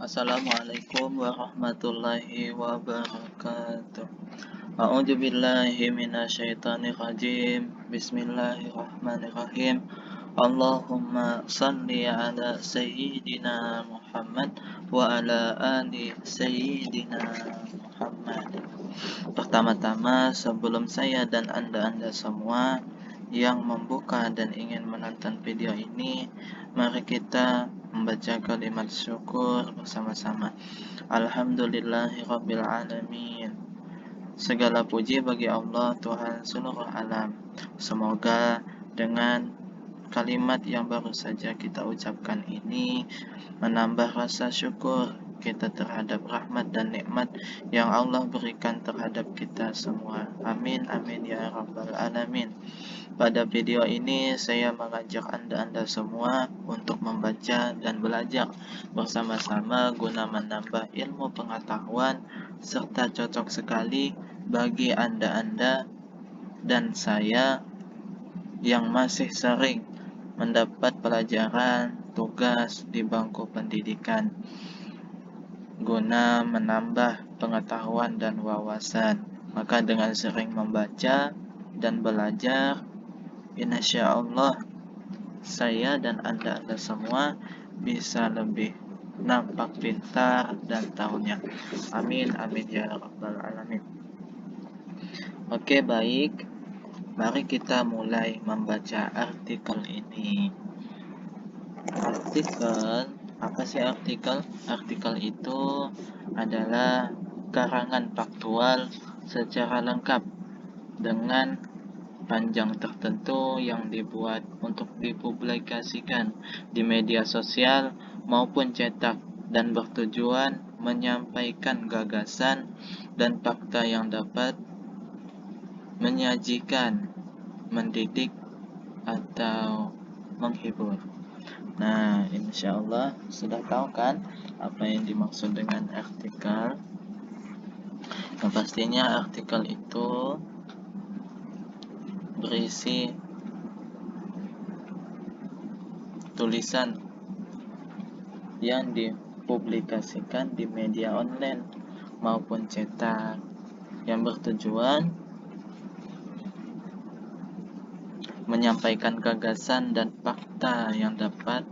Assalamualaikum warahmatullahi wabarakatuh. A'udzu billahi minasyaitonir rajim. Bismillahirrahmanirrahim. Allahumma shalli ala sayyidina Muhammad wa ala ali sayyidina Muhammad. Pertama-tama, sebelum saya dan Anda semua yang membuka dan ingin menonton video ini, mari kita membaca kalimat syukur bersama-sama. Alhamdulillahirabbil alamin. Segala puji bagi Allah, Tuhan seluruh alam. Semoga dengan kalimat yang baru saja kita ucapkan ini menambah rasa syukur kita terhadap rahmat dan nikmat yang Allah berikan terhadap kita semua. Amin amin ya rabbal alamin. Pada video ini saya mengajak Anda semua untuk membaca dan belajar bersama-sama guna menambah ilmu pengetahuan serta cocok sekali bagi Anda dan saya yang masih sering mendapat pelajaran tugas di bangku pendidikan guna menambah pengetahuan dan wawasan. Maka dengan sering membaca dan belajar, insyaallah saya dan Anda semua bisa lebih nampak pintar dan tahunya. Amin amin ya rabbal alamin. Oke, baik. Mari kita mulai membaca artikel ini. Artikel, apa sih artikel? Artikel itu adalah karangan faktual secara lengkap dengan panjang tertentu yang dibuat untuk dipublikasikan di media sosial maupun cetak dan bertujuan menyampaikan gagasan dan fakta yang dapat menyajikan, mendidik, atau menghibur. Nah, insyaallah sudah tahu kan apa yang dimaksud dengan artikel? Yang pastinya artikel itu berisi tulisan yang dipublikasikan di media online maupun cetak yang bertujuan menyampaikan gagasan dan fakta yang dapat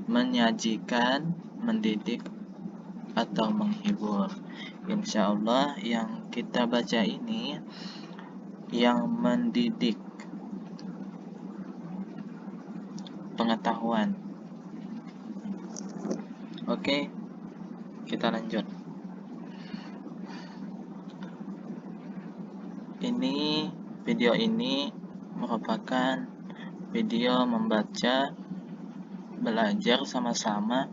menyajikan, mendidik, atau menghibur. Insyaallah yang kita baca ini yang mendidik pengetahuan. Oke, kita lanjut. Video ini merupakan video membaca, belajar sama-sama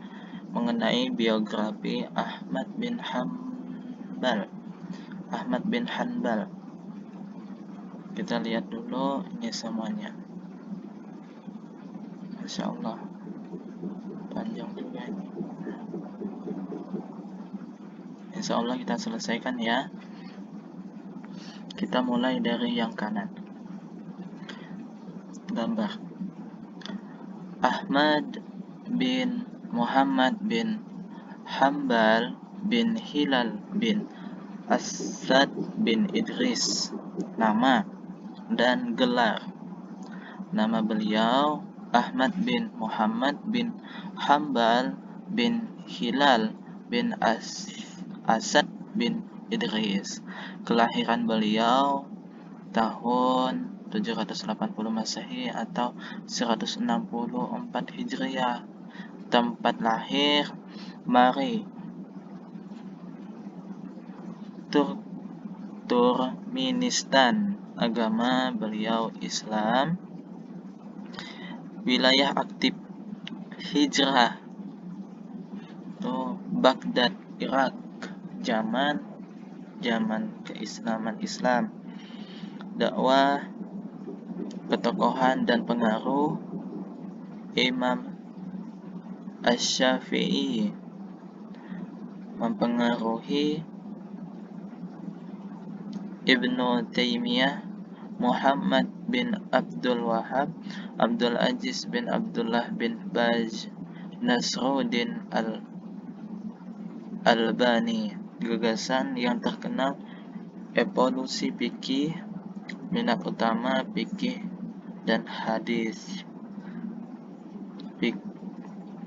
mengenai biografi Ahmad bin Hanbal. Kita lihat dulu ini semuanya. Masya Allah, panjang juga ini. Insya Allah kita selesaikan ya. Kita mulai dari yang kanan. Gambar Ahmad bin Muhammad bin Hanbal bin Hilal bin Asad bin Idris. Nama dan gelar. Nama beliau Ahmad bin Muhammad bin Hanbal bin Hilal bin Asad bin Idris. Kelahiran beliau tahun 780 Masehi atau 164 Hijriah. Tempat lahir Mari, Turkmenistan. Agama beliau Islam. Wilayah aktif hijrah Baghdad, Irak. Zaman keislaman Islam. Dakwah, ketokohan dan pengaruh Imam Asy-Syafi'i mempengaruhi Ibnu Taimiyah, Muhammad bin Abdul Wahab, Abdul Aziz bin Abdullah bin Baz, Nasruddin Albani. Gagasan yang terkenal evolusi fikih, minat utama fikih dan hadis,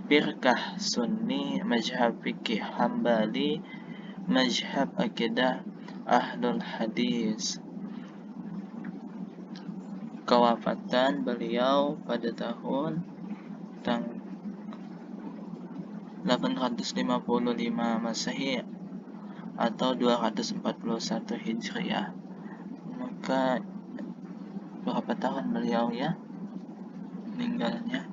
firqah Sunni, mazhab fikih Hambali, mazhab akidah Ahlul Hadis. Kewafatan beliau pada tahun 855 Masehi atau 241 Hijriah. Maka berapa tahun beliau ya meninggalnya?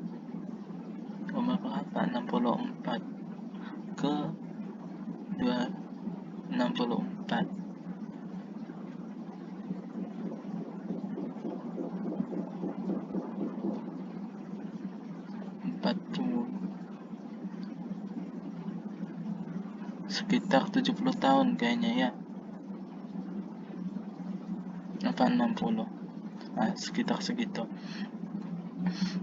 Umur berapa? 64 ke 64. 40, sekitar 70 tahun kayaknya ya. Apa 60? Sekitar segitu.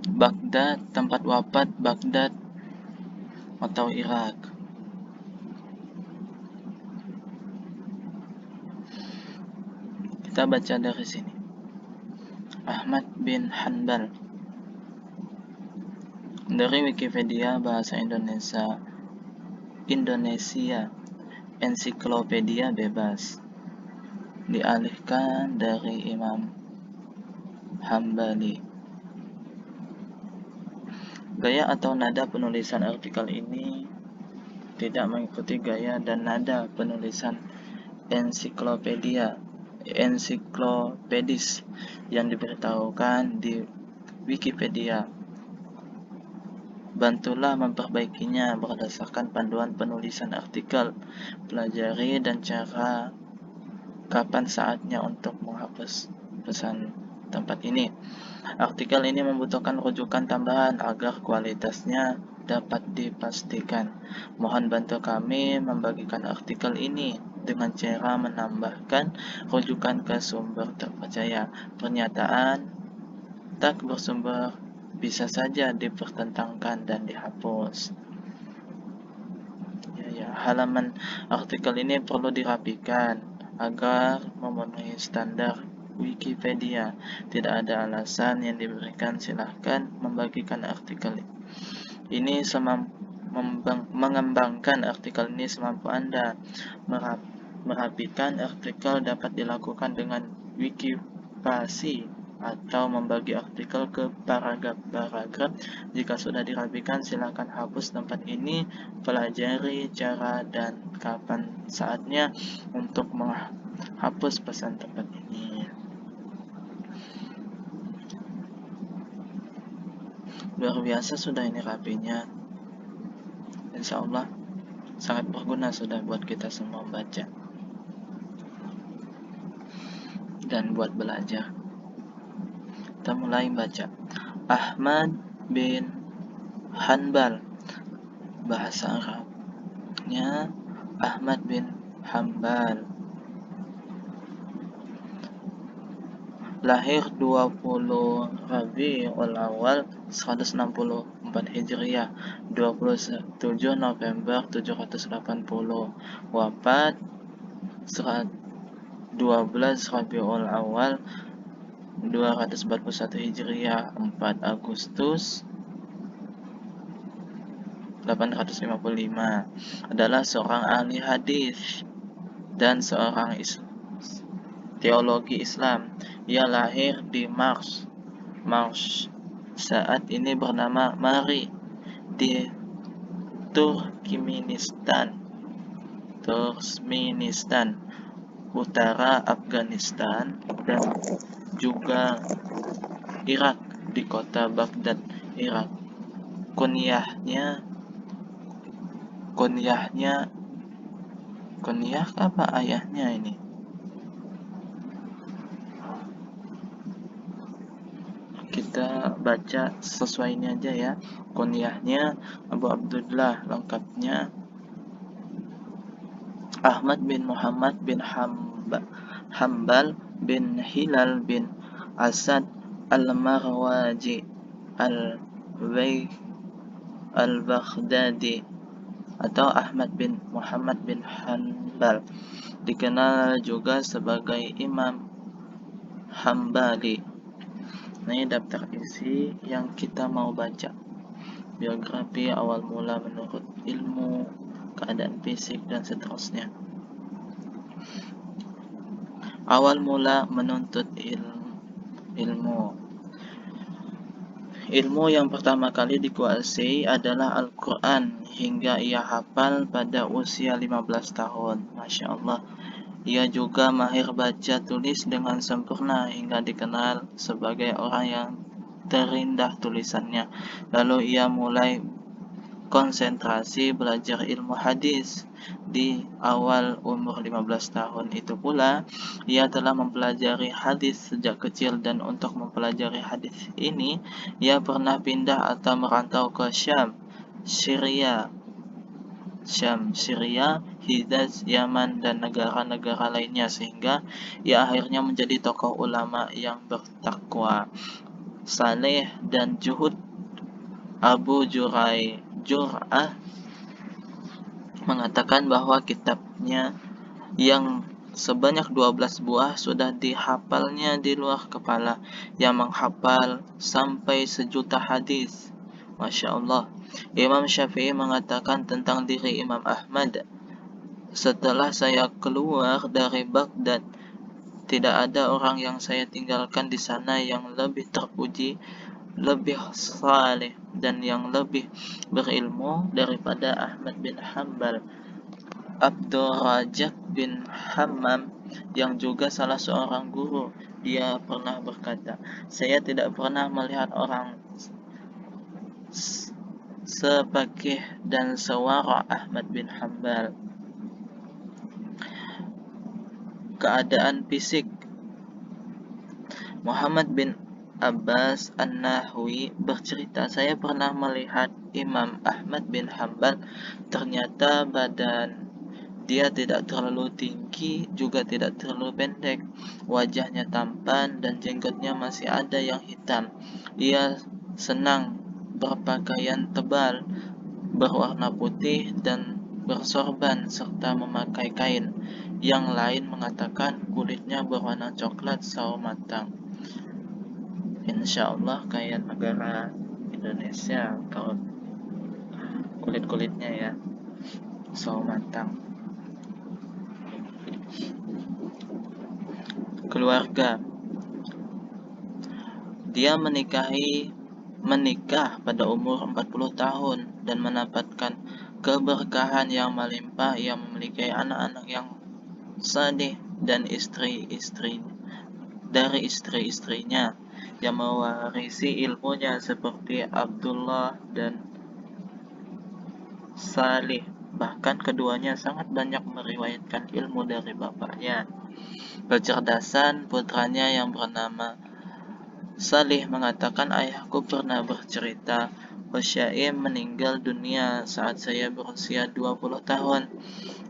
Baghdad, tempat wafat Baghdad atau Irak. Kita baca dari sini. Ahmad bin Hanbal. Dari Wikipedia bahasa Indonesia, ensiklopedia bebas. Dialihkan dari Imam Hambali. Gaya atau nada penulisan artikel ini tidak mengikuti gaya dan nada penulisan ensiklopedis yang diberitahukan di Wikipedia. Bantulah memperbaikinya berdasarkan panduan penulisan artikel. Pelajari dan cara kapan saatnya untuk menghapus pesan tempat ini. Artikel ini membutuhkan rujukan tambahan agar kualitasnya dapat dipastikan. Mohon bantu kami membagikan artikel ini dengan cara menambahkan rujukan ke sumber terpercaya. Pernyataan tak bersumber bisa saja dipertentangkan dan dihapus. Halaman artikel ini perlu dirapikan agar memenuhi standar Wikipedia. Tidak ada alasan yang diberikan, silahkan membagikan artikel ini mengembangkan artikel ini semampu Anda. Merapikan artikel dapat dilakukan dengan wikipasi atau membagi artikel ke paragraf. Jika sudah dirapikan, silakan hapus tempat ini. Pelajari cara dan kapan saatnya untuk menghapus pesan tempat ini. Luar biasa sudah ini rapinya. Insya Allah sangat berguna sudah buat kita semua membaca dan buat belajar. Kita mulai baca. Ahmad bin Hanbal, bahasa Arabnya Ahmad bin Hanbal. Lahir 20 Rabiul Awal 164 Hijriah, 27 November 780. Wafat 12 Rabiul Awal 241 Hijriah, 4 Agustus 855. Adalah seorang ahli hadis dan seorang teologi Islam. Ia lahir di Mars saat ini bernama Mari, di Turkmenistan, utara Afghanistan, dan juga Irak, di kota Baghdad, Irak. Kunyah apa ayahnya ini? Kita baca sesuai ini aja ya. Kunyahnya Abu Abdullah, lengkapnya Ahmad bin Muhammad bin Hanbal bin Hilal bin Asad al-Marwazi al-Baghdadi. atau Ahmad bin Muhammad bin Hanbal, dikenal juga sebagai Imam Hambali. Nah, ini daftar isi yang kita mau baca. Biografi awal mula menurut ilmu, keadaan fisik, dan seterusnya. Awal mula menuntut ilmu. Ilmu yang pertama kali dikuasai adalah Al-Quran hingga ia hafal pada usia 15 tahun. Masya Allah. Ia juga mahir baca tulis dengan sempurna hingga dikenal sebagai orang yang terindah tulisannya. Lalu ia mulai konsentrasi belajar ilmu hadis. Di awal umur 15 tahun itu pula, ia telah mempelajari hadis sejak kecil, dan untuk mempelajari hadis ini, ia pernah pindah atau merantau ke Syria, Hijaz, Yaman, dan negara-negara lainnya, sehingga ia akhirnya menjadi tokoh ulama yang bertakwa, saleh, dan zuhud. Abu Jur'ah mengatakan bahwa kitabnya yang sebanyak 12 buah sudah dihafalnya di luar kepala, yang menghafal sampai 1.000.000 hadis. Masya Allah. Imam Syafi'i mengatakan tentang diri Imam Ahmad, setelah saya keluar dari Baghdad, tidak ada orang yang saya tinggalkan di sana yang lebih terpuji, lebih saleh, dan yang lebih berilmu daripada Ahmad bin Hanbal. Abdul Razak bin Hammam, yang juga salah seorang guru, dia pernah berkata, saya tidak pernah melihat orang sepakih dan sewara Ahmad bin Hanbal. Keadaan fisik. Muhammad bin Abbas An-Nahwi bercerita, saya pernah melihat Imam Ahmad bin Hanbal. Ternyata badan dia tidak terlalu tinggi, juga tidak terlalu pendek. Wajahnya tampan dan jenggotnya masih ada yang hitam. Ia senang berpakaian tebal, berwarna putih dan bersorban, serta memakai kain. Yang lain mengatakan kulitnya berwarna coklat sawo matang. Insya Allah kayak negara Indonesia kalau kulit-kulitnya ya, sawo matang. Keluarga. Dia menikah pada umur 40 tahun dan mendapatkan keberkahan yang melimpah. Ia memiliki anak-anak yang saleh dan istri-istrinya yang mewarisi ilmunya seperti Abdullah dan Salih. Bahkan keduanya sangat banyak meriwayatkan ilmu dari bapaknya. Kecerdasan putranya yang bernama Salih mengatakan, ayahku pernah bercerita, Husyaim meninggal dunia saat saya berusia 20 tahun.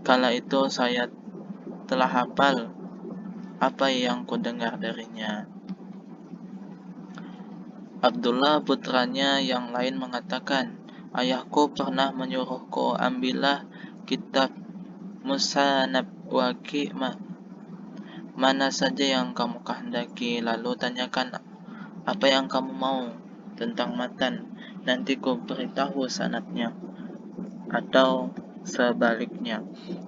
Kala itu saya telah hafal apa yang kudengar darinya. Abdullah putranya yang lain mengatakan, ayahku pernah menyuruhku, ambillah kitab Musannaf Waqi' mana saja yang kamu kehendaki, lalu tanyakan apa yang kamu mau tentang matan, nanti ku beritahu sanadnya. Atau sebaliknya,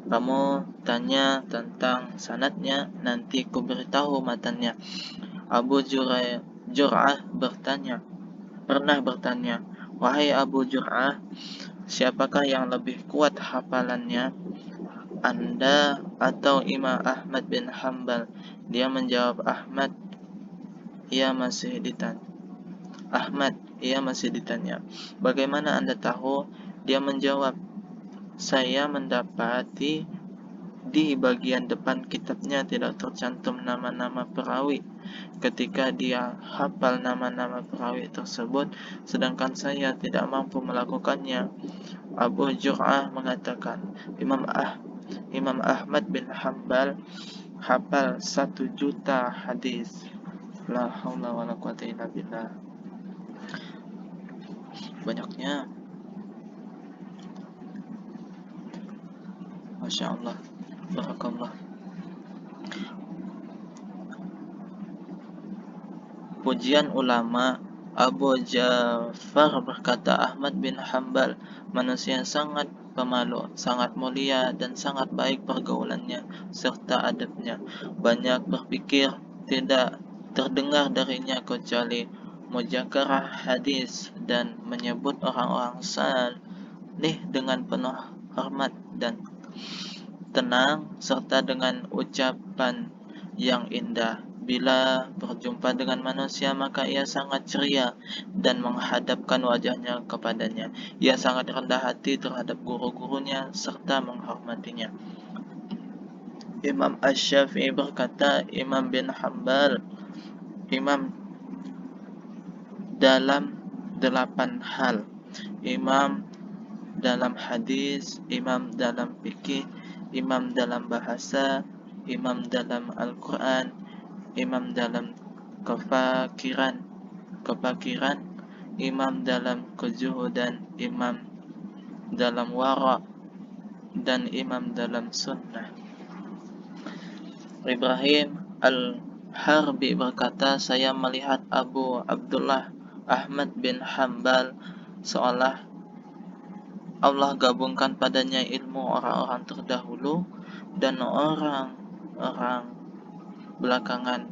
kamu tanya tentang sanadnya, nanti ku beritahu matannya. Abu Jur'ah pernah bertanya, wahai Abu Jur'ah, siapakah yang lebih kuat hafalannya, Anda atau Imam Ahmad bin Hanbal? Dia menjawab, Ahmad. Ia masih ditanya, bagaimana Anda tahu? Dia menjawab, saya mendapati di bagian depan kitabnya tidak tercantum nama-nama perawi. Ketika dia hafal nama-nama perawi tersebut, sedangkan saya tidak mampu melakukannya. Abu Jur'ah mengatakan, Imam Ahmad bin Hanbal hafal 1.000.000 hadis. La haula wala quwata illa billah. Banyaknya. Masya Allah, barakallah. Pujian ulama. Abu Ja'far berkata, Ahmad bin Hambal manusia sangat pemalu, sangat mulia dan sangat baik pergaulannya serta adabnya. Banyak berpikir, tidak terdengar darinya kecuali mujakarah hadis dan menyebut orang-orang saleh dengan penuh hormat dan tenang serta dengan ucapan yang indah. Bila berjumpa dengan manusia, maka ia sangat ceria dan menghadapkan wajahnya kepadanya. Ia sangat rendah hati terhadap guru-gurunya serta menghormatinya. Imam Asy-Syafi'i berkata, Imam bin Hambal imam dalam 8 hal. Imam dalam hadis, imam dalam fikih, imam dalam bahasa, imam dalam Al-Quran, imam dalam kefakiran, imam dalam kezuhudan, imam dalam wara, dan imam dalam sunnah. Ibrahim Al-Harbi berkata, saya melihat Abu Abdullah Ahmad bin Hambal seolah Allah gabungkan padanya ilmu orang-orang terdahulu dan orang-orang belakangan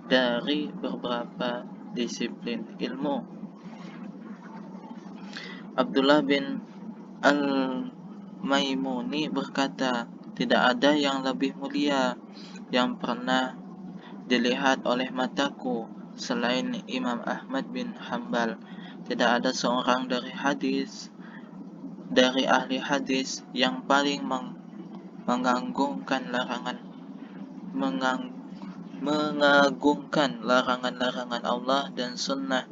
dari beberapa disiplin ilmu. Abdullah bin Al-Maimuni berkata, tidak ada yang lebih mulia yang pernah dilihat oleh mataku selain Imam Ahmad bin Hambal. Tidak ada seorang dari ahli hadis yang paling mengagungkan larangan Allah dan sunnah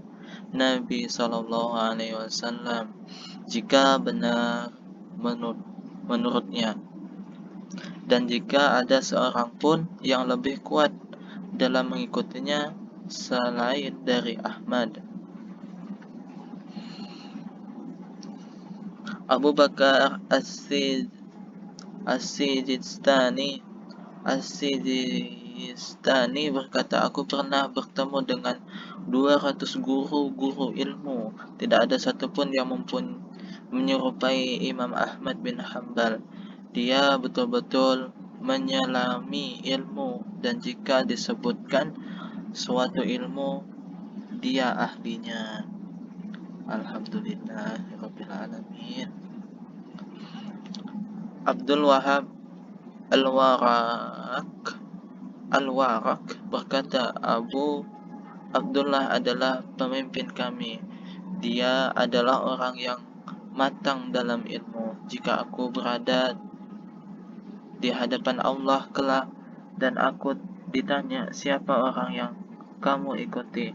Nabi SAW jika benar menurutnya, dan jika ada seorang pun yang lebih kuat dalam mengikutinya selain dari Ahmad. Abu Bakar As-Sijistani berkata, aku pernah bertemu dengan 200 guru-guru ilmu. Tidak ada satupun yang menyerupai Imam Ahmad bin Hambal. Dia betul-betul menyelami ilmu, dan jika disebutkan suatu ilmu, dia ahlinya. Alhamdulillahirabbil alamin. Abdul Wahab Al-Waraq berkata, Abu Abdullah adalah pemimpin kami. Dia adalah orang yang matang dalam ilmu. Jika aku berada di hadapan Allah kelak dan aku ditanya, siapa orang yang kamu ikuti?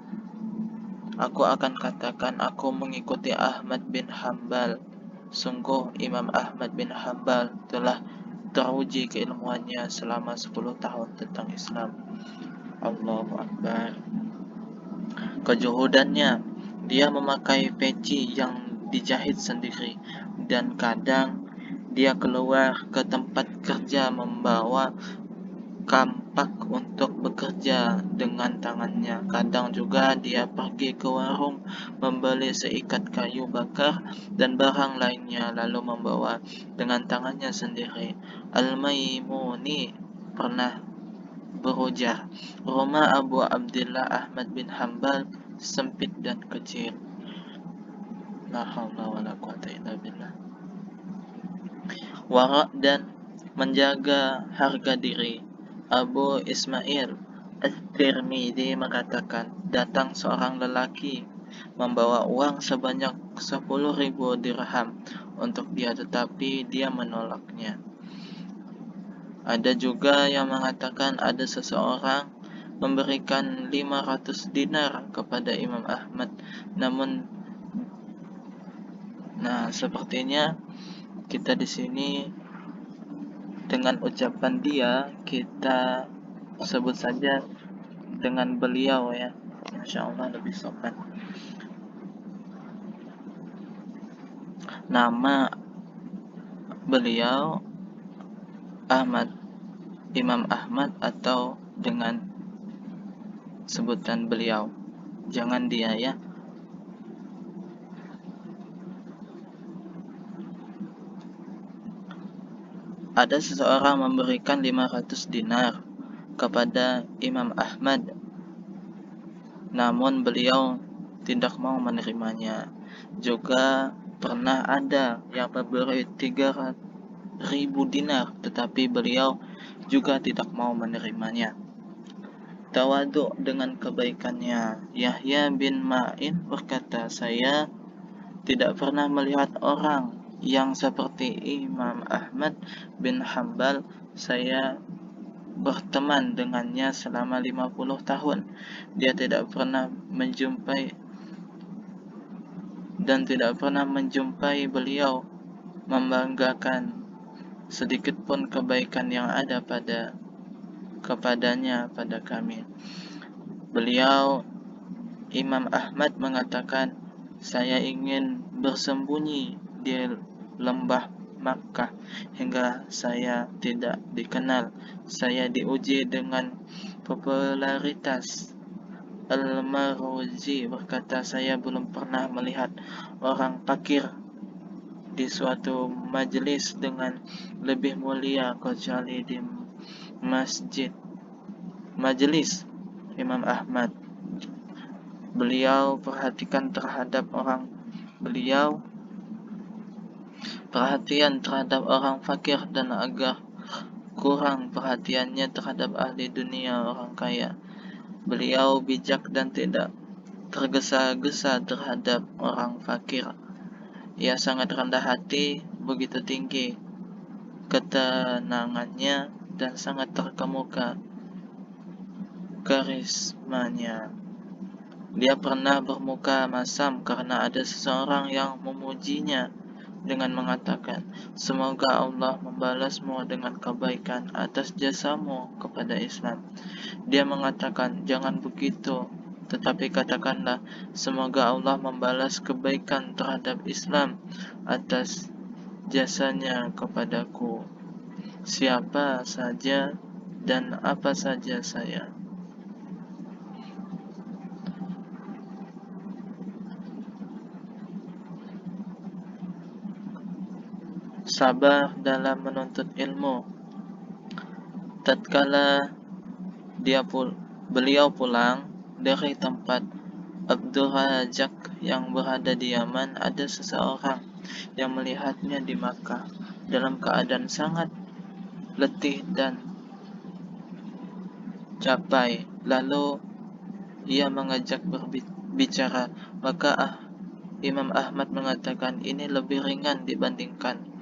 Aku akan katakan, aku mengikuti Ahmad bin Hambal. Sungguh Imam Ahmad bin Hambal telah teruji keilmuannya selama 10 tahun tentang Islam. Allahu Akbar. Kejuhudannya, dia memakai peci yang dijahit sendiri, dan kadang dia keluar ke tempat kerja membawa kampak untuk bekerja dengan tangannya. Kadang juga dia pergi ke warung membeli seikat kayu bakar dan barang lainnya, lalu membawa dengan tangannya sendiri. Al-Maimuni pernah berujar, rumah Abu Abdullah Ahmad bin Hambal sempit dan kecil. La haula wala quwata illa billah. Wara dan menjaga harga diri. Abu Ismail At-Tirmidzi mengatakan, datang seorang lelaki membawa uang sebanyak 10.000 dirham untuk dia, tetapi dia menolaknya. Ada juga yang mengatakan ada seseorang memberikan 500 dinar kepada Imam Ahmad, namun sepertinya kita di sini dengan ucapan dia kita sebut saja dengan beliau ya, Insya Allah lebih sopan. Nama beliau Ahmad, Imam Ahmad, atau dengan sebutan beliau. Jangan dia ya. Ada seseorang memberikan 500 dinar kepada Imam Ahmad, namun beliau tidak mau menerimanya. Juga pernah ada yang memberi 3.000 dinar, tetapi beliau juga tidak mau menerimanya. Tawaduk dengan kebaikannya. Yahya bin Ma'in berkata, saya tidak pernah melihat orang yang seperti Imam Ahmad bin Hambal. Saya berteman dengannya selama 50 tahun. Dia tidak pernah menjumpai beliau membanggakan sedikit pun kebaikan yang ada kepadanya pada kami. Beliau, Imam Ahmad, mengatakan, saya ingin bersembunyi di lembah Makkah hingga saya tidak dikenal. Saya diuji dengan popularitas. Al-Maruzi berkata, saya belum pernah melihat orang fakir di suatu majelis dengan lebih mulia kecuali di majelis Imam Ahmad. Beliau perhatian terhadap orang fakir dan agak kurang perhatiannya terhadap ahli dunia, orang kaya. Beliau bijak dan tidak tergesa-gesa terhadap orang fakir. Ia sangat rendah hati, begitu tinggi ketenangannya dan sangat terkemuka karismanya. Dia pernah bermuka masam karena ada seseorang yang memujinya dengan mengatakan, semoga Allah membalasmu dengan kebaikan atas jasamu kepada Islam. Dia mengatakan, jangan begitu, tetapi katakanlah, semoga Allah membalas kebaikan terhadap Islam atas jasanya kepadaku, siapa saja dan apa saja saya. Sabar dalam menuntut ilmu. Tatkala beliau pulang dari tempat Abdul Razak yang berada di Yaman, ada seseorang yang melihatnya di Makkah dalam keadaan sangat letih dan capek. Lalu ia mengajak berbicara, maka Imam Ahmad mengatakan, ini lebih ringan dibandingkan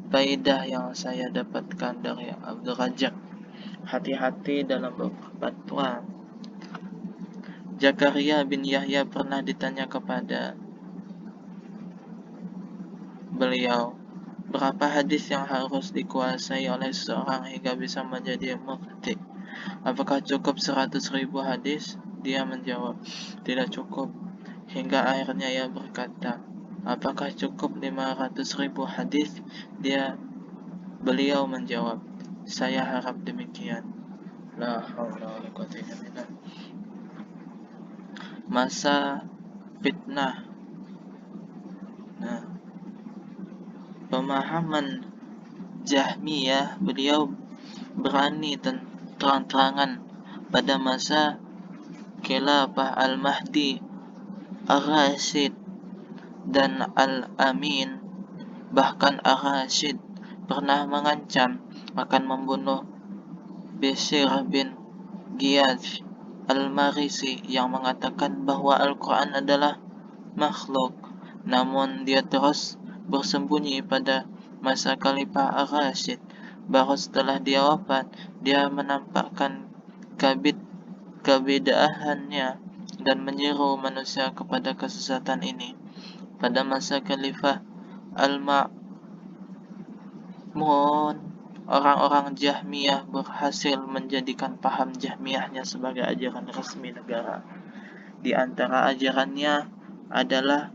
faedah yang saya dapatkan dari Abdul Razak. Hati-hati dalam berfatwa. Zakaria bin Yahya pernah ditanya kepada beliau, berapa hadis yang harus dikuasai oleh seseorang hingga bisa menjadi mufti? Apakah cukup 100.000 hadis? Dia menjawab, tidak cukup. Hingga akhirnya ia berkata, apakah cukup 500.000 hadis? Beliau menjawab, saya harap demikian. La haula wala quwwata illa billah. Masa fitnah. Pemahaman Jahmiyah, beliau berani dan terang-terangan pada masa Khilafah Al-Mahdi, Ar-Rasyid dan Al-Amin. Bahkan Ar-Rasyid pernah mengancam akan membunuh Bishr bin Giyaz Al-Marisi yang mengatakan bahwa Al-Quran adalah makhluk. Namun dia terus bersembunyi pada masa Khalifah Ar-Rasyid. Baru setelah dia wafat, dia menampakkan kebidahannya dan menyeru manusia kepada kesesatan ini. Pada masa Khalifah Al-Ma'mun, orang-orang Jahmiyah berhasil menjadikan paham Jahmiyahnya sebagai ajaran resmi negara. Di antara ajarannya adalah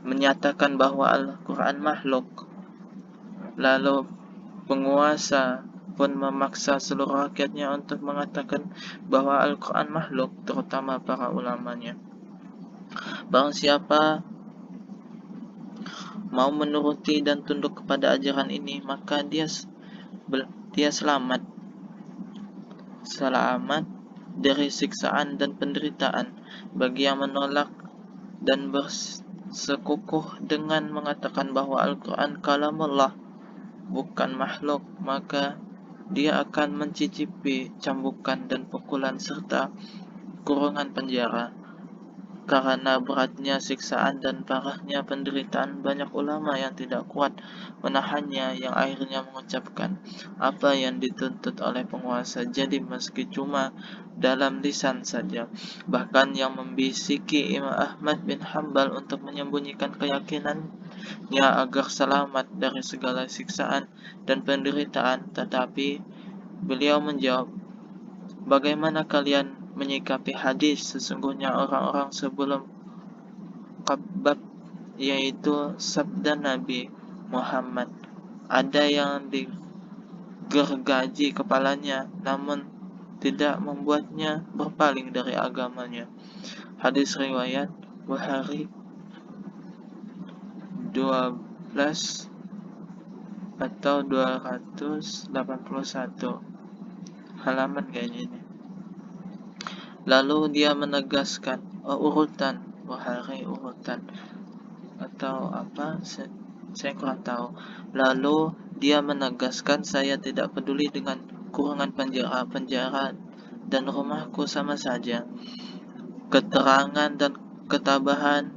menyatakan bahwa Al-Quran makhluk. Lalu penguasa pun memaksa seluruh rakyatnya untuk mengatakan bahwa Al-Quran makhluk, terutama para ulamanya. Barang siapa mau menuruti dan tunduk kepada ajaran ini, maka dia selamat dari siksaan dan penderitaan. Bagi yang menolak dan bersekukuh dengan mengatakan bahwa Al-Quran kalamullah, bukan makhluk, maka dia akan mencicipi cambukan dan pukulan serta kurungan penjara. Karena beratnya siksaan dan parahnya penderitaan, banyak ulama yang tidak kuat menahannya, yang akhirnya mengucapkan apa yang dituntut oleh penguasa. Jadi meski cuma dalam lisan saja, bahkan yang membisiki Imam Ahmad bin Hanbal untuk menyembunyikan keyakinannya agar selamat dari segala siksaan dan penderitaan, tetapi beliau menjawab, bagaimana kalian menyikapi hadis sesungguhnya orang-orang sebelum Khabbab, yaitu sabda Nabi Muhammad, ada yang digergaji kepalanya namun tidak membuatnya berpaling dari agamanya. Hadis riwayat Bukhari 12 atau 281 halaman kayaknya ini. Lalu dia menegaskan urutan Bukhari urutan atau apa, saya kurang tahu. Lalu dia menegaskan, saya tidak peduli dengan kurungan penjara dan rumahku sama saja. Keterangan dan ketabahan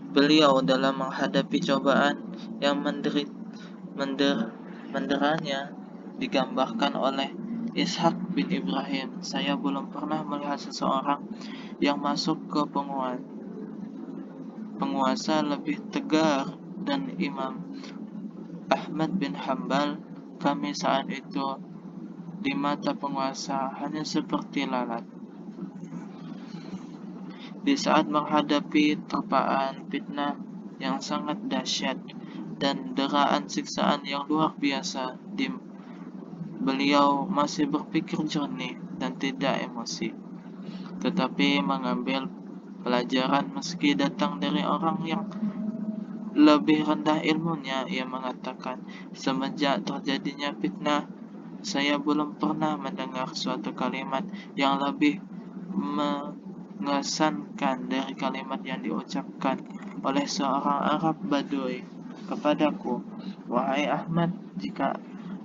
beliau dalam menghadapi cobaan yang menderanya digambarkan oleh Ishaq bin Ibrahim. Saya belum pernah melihat seseorang yang masuk ke penguasa lebih tegar dan Imam Ahmad bin Hanbal. Kami saat itu di mata penguasa hanya seperti lalat. Di saat menghadapi terpaan fitnah yang sangat dahsyat dan deraan siksaan yang luar biasa, beliau masih berpikir jernih dan tidak emosi, tetapi mengambil pelajaran meski datang dari orang yang lebih rendah ilmunya. Ia mengatakan, semenjak terjadinya fitnah, saya belum pernah mendengar suatu kalimat yang lebih mengesankan dari kalimat yang diucapkan oleh seorang Arab Badui kepadaku, wahai Ahmad, jika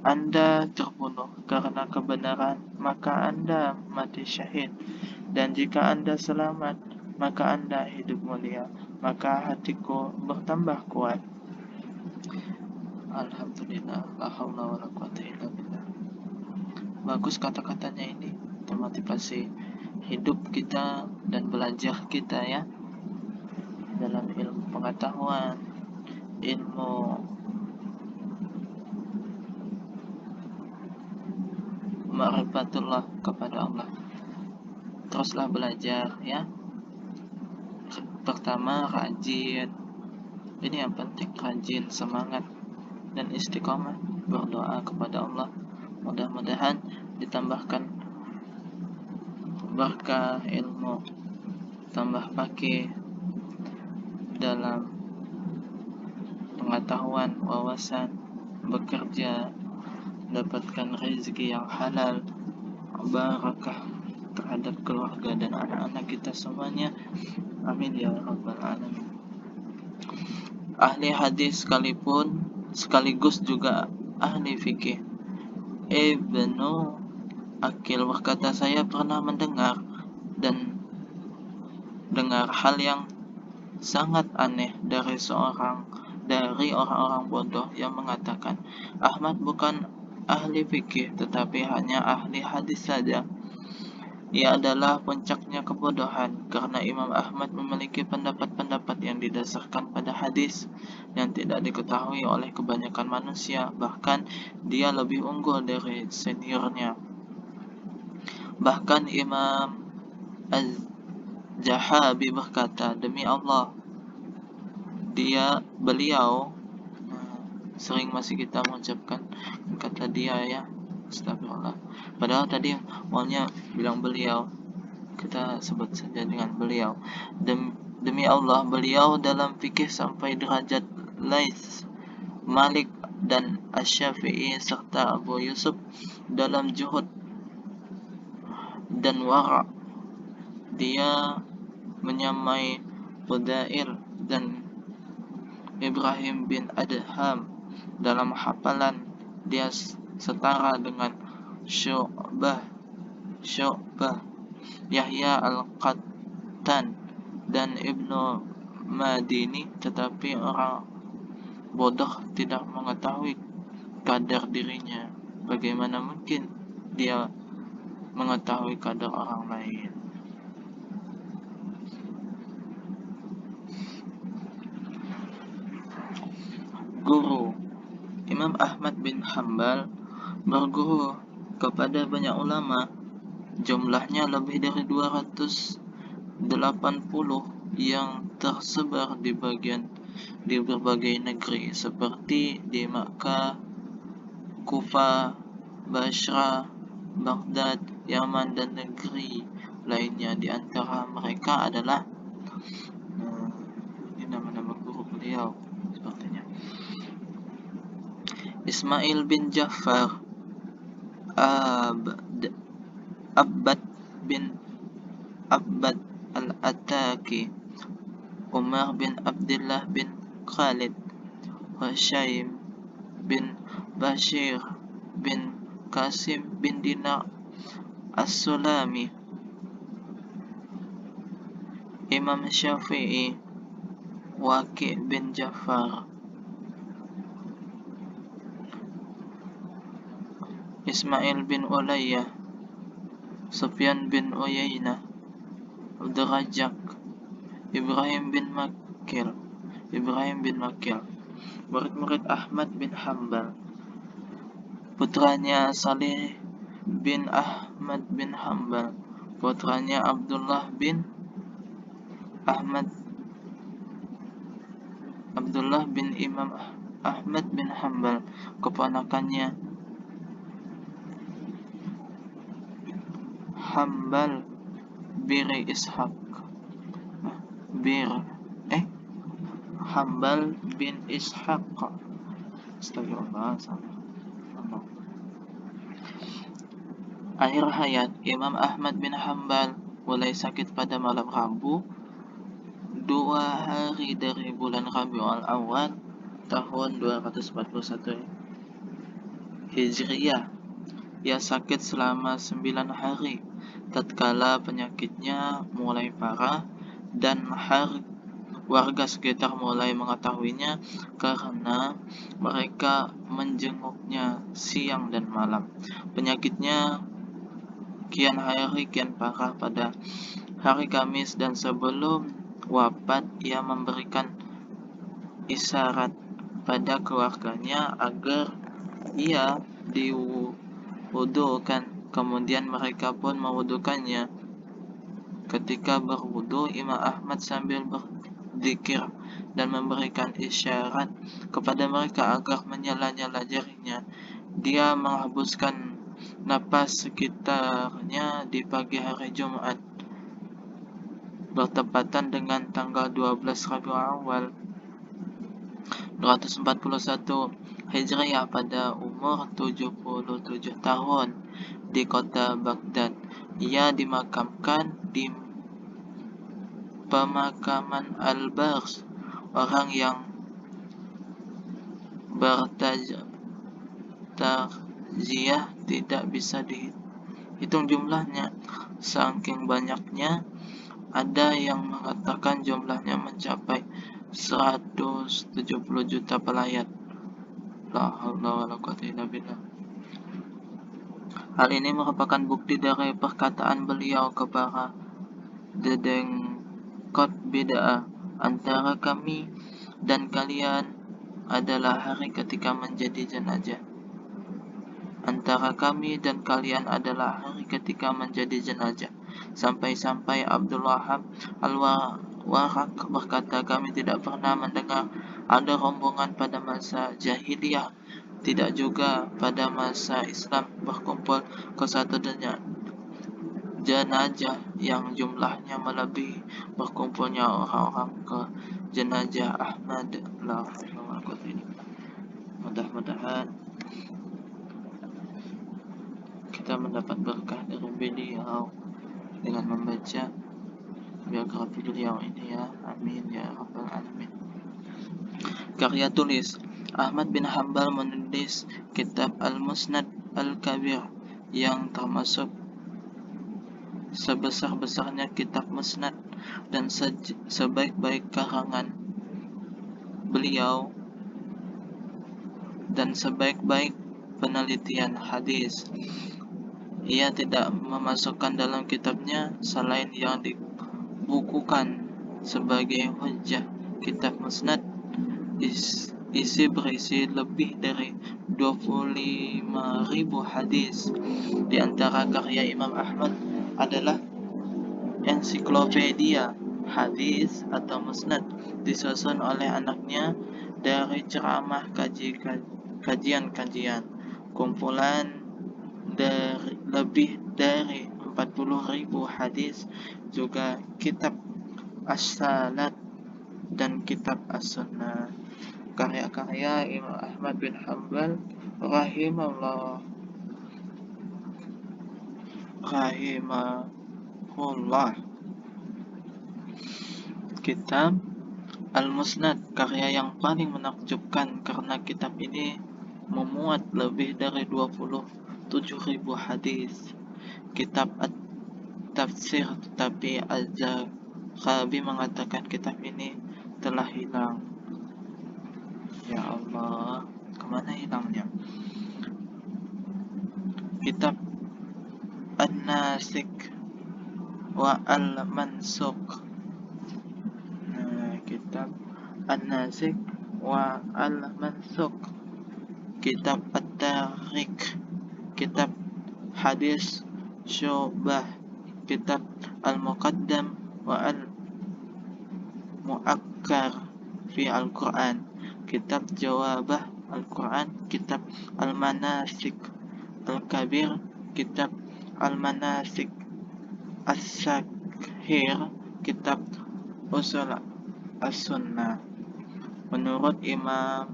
Anda terbunuh karena kebenaran, maka Anda mati syahid, dan jika Anda selamat, maka Anda hidup mulia. Maka hatiku bertambah kuat. Alhamdulillah, la haula wala quwata illa billah. Bagus kata-katanya ini, termotivasi hidup kita dan belajar kita ya, dalam ilmu pengetahuan, ilmu ma'rifatullah kepada Allah. Teruslah belajar ya. Pertama, rajin, ini yang penting, rajin, semangat dan istiqomah, berdoa kepada Allah, mudah-mudahan ditambahkan berkah ilmu, tambah pakai dalam pengetahuan, wawasan, bekerja, dapatkan rezeki yang halal, barakah terhadap keluarga dan anak-anak kita semuanya, amin ya rabbal alamin. Ahli hadis sekalipun sekaligus juga ahli fikih, Ibnu Akil berkata, saya pernah mendengar hal yang sangat aneh dari orang-orang bodoh yang mengatakan, Ahmad bukan ahli fikih tetapi hanya ahli hadis saja. Ia adalah puncaknya kebodohan, karena Imam Ahmad memiliki pendapat-pendapat yang didasarkan pada hadis yang tidak diketahui oleh kebanyakan manusia. Bahkan dia lebih unggul dari seniornya. Bahkan Imam Az-Zahabi berkata, demi Allah, beliau sering masih kita mengucapkan kata dia ya. Astagfirullah. Padahal tadi maunya bilang beliau, kita sebut saja dengan beliau. Demi Allah, beliau dalam fikih sampai derajat Laits, Malik dan Asy-Syafi'i serta Abu Yusuf dalam zuhud dan wara. Dia menyamai Fudail dan Ibrahim bin Adham dalam hafalan. Dia setara dengan Syu'bah, Yahya Al-Qattan dan Ibnu Madini, tetapi orang bodoh tidak mengetahui kadar dirinya. Bagaimana mungkin dia mengetahui kadar orang lain? Guru Imam Ahmad bin Hambal berguru kepada banyak ulama, jumlahnya lebih dari 280 yang tersebar di berbagai negeri seperti di Makkah, Kufah, Basra, Baghdad, Yaman, dan negeri lainnya. Di antara mereka adalah ini nama-nama guru beliau sepertinya: Ismail bin Ja'far, Abbad bin Abbad al-Ataki, Umar bin Abdullah bin Khalid, Hushaim bin Bashir bin Qasim bin Dinar As-Sulami, Imam Syafi'i, Waqi' bin Ja'far, Ismail bin Ulayyah, Sufyan bin Uyainah, Abdul Razzaq, Ibrahim bin Makil, murid-murid Ahmad bin Hambal, putranya Salih bin Ahmad bin Hambal, putranya Abdullah bin Imam Ahmad bin Hambal, keponakannya Hambal bin Ishaq, Hambal bin Ishaq. Astagfirullah. Akhir hayat Imam Ahmad bin Hambal mulai sakit pada malam Rabu 2 hari dari bulan Rabiul Awal tahun 241 Hijriyah. Ia sakit selama 9 hari tatkala penyakitnya mulai parah dan warga sekitar mulai mengetahuinya karena mereka menjenguknya siang dan malam. Penyakitnya kian hari kian parah. Pada hari Kamis dan sebelum wafat, ia memberikan isyarat pada keluarganya agar ia diwudukan. Kemudian mereka pun mewudukannya. Ketika berwudu, Imam Ahmad sambil berzikir dan memberikan isyarat kepada mereka agar menyela-nyela jarinya. Dia menghembuskan napas sekitarnya di pagi hari Jumat bertepatan dengan tanggal 12 Rabiul Awal 241 Hijriah pada umur 77 tahun di kota Baghdad. Ia dimakamkan di pemakaman Al-Bars. Orang yang bertajziah tidak bisa dihitung jumlahnya, saking banyaknya. Ada yang mengatakan jumlahnya mencapai 170 juta pelayat. La haula wala quwwata illa billah. Hal ini merupakan bukti dari perkataan beliau kepada dedengkot bid'ah, antara kami dan kalian adalah hari ketika menjadi jenazah. Antara kami dan kalian adalah hari ketika menjadi jenazah. Sampai-sampai Abdul Wahab Wahak berkata, kami tidak pernah mendengar ada rombongan pada masa jahiliyah, tidak juga pada masa Islam berkumpul ke satu jenazah yang jumlahnya melebihi berkumpulnya orang-orang ke jenazah Ahmad. Mudah-mudahan kita mendapat berkah dari beliau dengan membaca biografi beliau ini ya. Amin ya rabbal alamin. Karya tulis: Ahmad bin Hambal menulis kitab Al-Musnad Al-Kabir yang termasuk sebesar-besarnya kitab musnad dan sebaik-baik karangan beliau dan sebaik-baik penelitian hadis. Ia tidak memasukkan dalam kitabnya selain yang dibukukan sebagai hujjah. Kitab musnad berisi lebih dari 25.000 hadis. Di antara karya Imam Ahmad adalah ensiklopedia hadis atau musnad, disusun oleh anaknya dari ceramah kajian-kajian, kumpulan dari lebih dari 40.000 hadis, juga kitab as-salat dan kitab as-sunnah. Karya-karya Imam Ahmad bin Hambal rahimahullah kitab Al-Musnad, karya yang paling menakjubkan karena kitab ini memuat lebih dari 27.000 hadis. Kitab At-Tafsir, tetapi Az-Zakhabi mengatakan kitab ini telah hilang. Ya Allah, kemana hilangnya? Kitab An-Nasik wa Al-Mansuk. Kitab An-Nasik wa Al-Mansuk, kitab At-Tarikh, kitab Hadis Syubah, kitab Al-Muqaddam wa Al-Mu'akkar fi Al-Quran, kitab Jawabah Al-Quran, kitab Al-Manasik Al-Kabir, kitab Al-Manasik As-Sakhir, kitab Usul As-Sunnah. Menurut Imam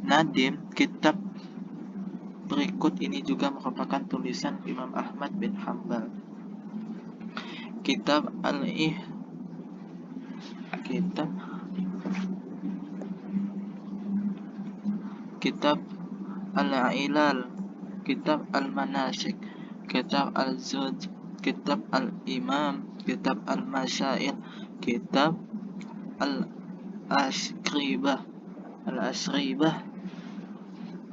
Nadim, kitab berikut ini juga merupakan tulisan Imam Ahmad bin Hambal. Kitab Al-Ilal, kitab Al-Manasik, kitab Al-Zuhd, kitab Al-Imam, kitab Al-Masail, kitab Al-Asribah,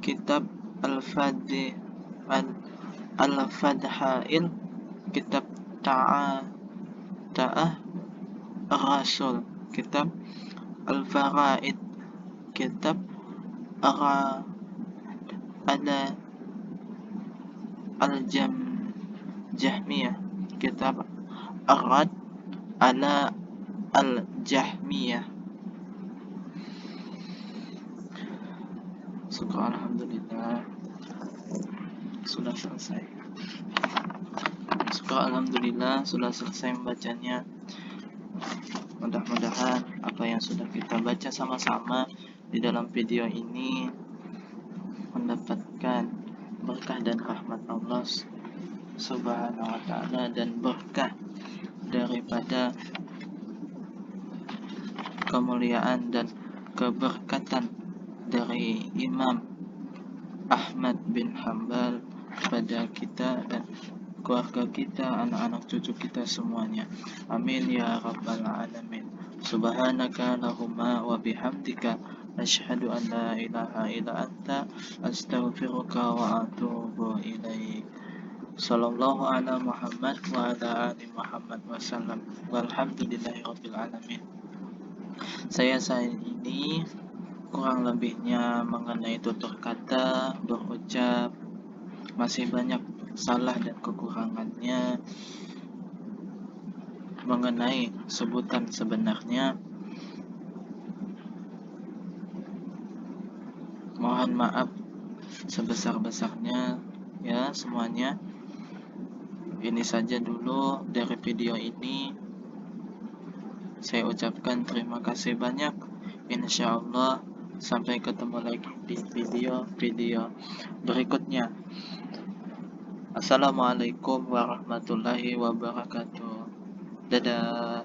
kitab Al-Fadhail, kitab Ta'ah Ar-Rasul, kitab Al-Faraid, kitab Al-Jahmiyah, kitab Ar-Rad ala Al-Jahmiyah. Alhamdulillah sudah selesai. Alhamdulillah sudah selesai membacanya. Mudah-mudahan apa yang sudah kita baca sama-sama di dalam video ini mendapatkan berkah dan rahmat Allah Subhanahu wa ta'ala dan berkah daripada kemuliaan dan keberkatan dari Imam Ahmad bin Hambal pada kita dan keluarga kita, anak-anak cucu kita semuanya. Amin ya rabbal alamin. Subhanaka Allahumma wa bihamdika asyhadu an la ilaha illa anta astaghfiruka wa atubu ilaik. Sallallahu ala Muhammad wa ala ali Muhammad wasallam. Walhamdulillahi rabbil alamin. Saya saat ini kurang lebihnya mengenai tutur kata, berucap, masih banyak salah dan kekurangannya. mengenai sebutan sebenarnya. Mohon maaf sebesar-besarnya ya semuanya. Ini saja dulu dari video ini. Saya ucapkan terima kasih banyak. Insya Allah sampai ketemu lagi di video-video berikutnya. Assalamualaikum warahmatullahi wabarakatuh. Dadah.